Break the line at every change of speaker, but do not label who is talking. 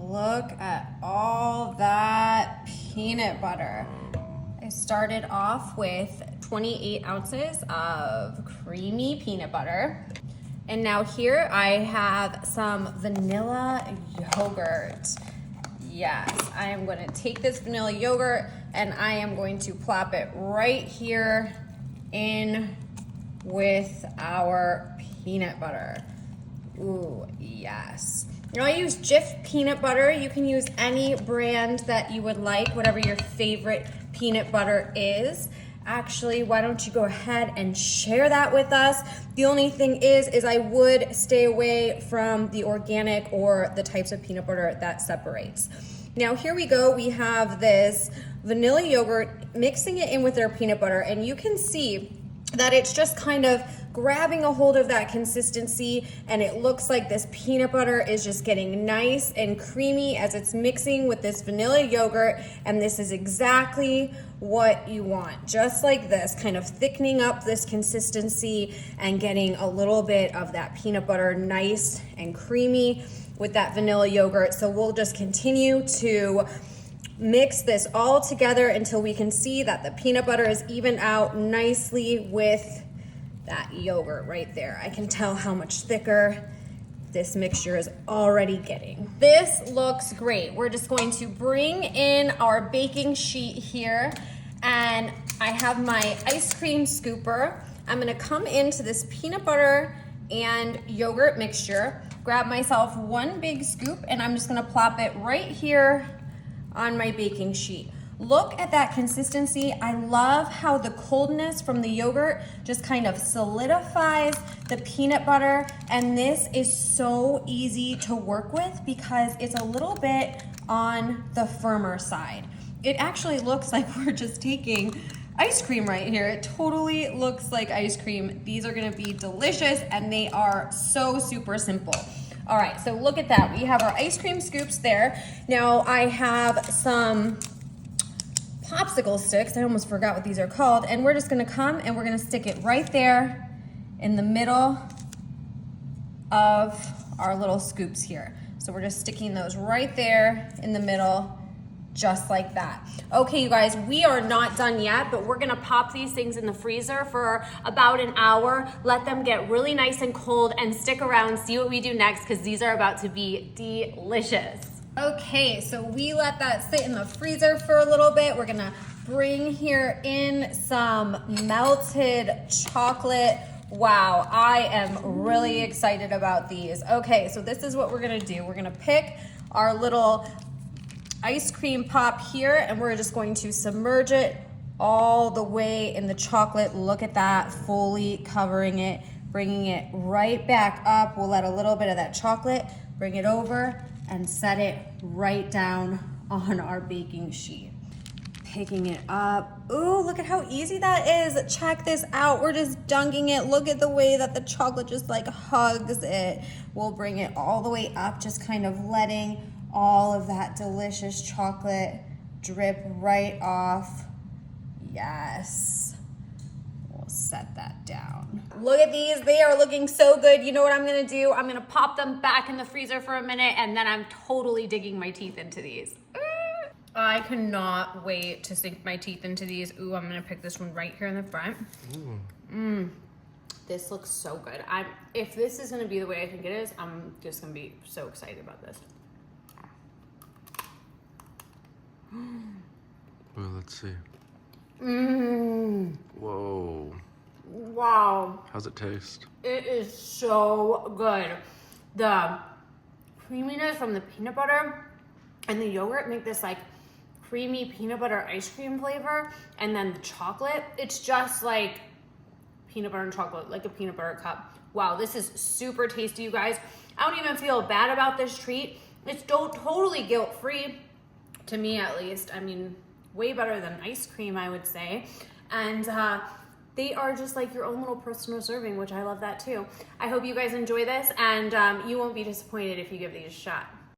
look at all that peanut butter. I started off with 28 ounces of creamy peanut butter. And now here I have some vanilla yogurt. Yes, I am going to take this vanilla yogurt and I am going to plop it right here in with our peanut butter. Ooh, yes. You know, I use Jif peanut butter. You can use any brand that you would like, whatever your favorite peanut butter is. Actually, why don't you go ahead and share that with us? The only thing is I would stay away from the organic or the types of peanut butter that separates. Now here we go, we have this vanilla yogurt, mixing it in with our peanut butter, and you can see that it's just kind of grabbing a hold of that consistency, and it looks like this peanut butter is just getting nice and creamy as it's mixing with this vanilla yogurt, and this is exactly what you want. Just like this, kind of thickening up this consistency and getting a little bit of that peanut butter nice and creamy with that vanilla yogurt. So we'll just continue to mix this all together until we can see that the peanut butter is even out nicely with that yogurt right there. I can tell how much thicker this mixture is already getting. This looks great. We're just going to bring in our baking sheet here, and I have my ice cream scooper. I'm gonna come into this peanut butter and yogurt mixture, grab myself one big scoop, and I'm just gonna plop it right here on my baking sheet. Look at that consistency. I love how the coldness from the yogurt just kind of solidifies the peanut butter, and this is so easy to work with because it's a little bit on the firmer side. It actually looks like we're just taking ice cream right here. It totally looks like ice cream. These are gonna be delicious, and they are so super simple. All right, so look at that. We have our ice cream scoops there. Now I have some popsicle sticks. I almost forgot what these are called. And we're just gonna come and we're gonna stick it right there in the middle of our little scoops here. So we're just sticking those right there in the middle, just like that. Okay, you guys, we are not done yet, but we're gonna pop these things in the freezer for about an hour, let them get really nice and cold, and stick around, see what we do next, because these are about to be delicious. Okay, so we let that sit in the freezer for a little bit. We're gonna bring here in some melted chocolate. Wow, I am really excited about these. Okay, so this is what we're gonna do. We're gonna pick our little ice cream pop here, and we're just going to submerge it all the way in the chocolate. Look at that, fully covering it, bringing it right back up. We'll let a little bit of that chocolate bring it over and set it right down on our baking sheet. Picking it up. Ooh, look at how easy that is. Check this out. We're just dunking it. Look at the way that the chocolate just like hugs it. We'll bring it all the way up, just kind of letting all of that delicious chocolate drip right off. Yes. We'll set that down. Look at these. They are looking so good. You know what I'm gonna do? I'm gonna pop them back in the freezer for a minute, and then I'm totally digging my teeth into these. I cannot wait to sink my teeth into these. Ooh, I'm gonna pick this one right here in the front. This looks so good. If this is gonna be the way I think it is, I'm just gonna be so excited about this.
Well, let's see. Whoa.
Wow.
How's it taste?
It is so good. The creaminess from the peanut butter and the yogurt make this like creamy peanut butter ice cream flavor, and then the chocolate, it's just like peanut butter and chocolate, like a peanut butter cup. Wow, this is super tasty, you guys. I don't even feel bad about this treat. It's totally guilt-free, to me at least. I mean, way better than ice cream, I would say. And they are just like your own little personal serving, which I love that too. I hope you guys enjoy this, and you won't be disappointed if you give these a shot.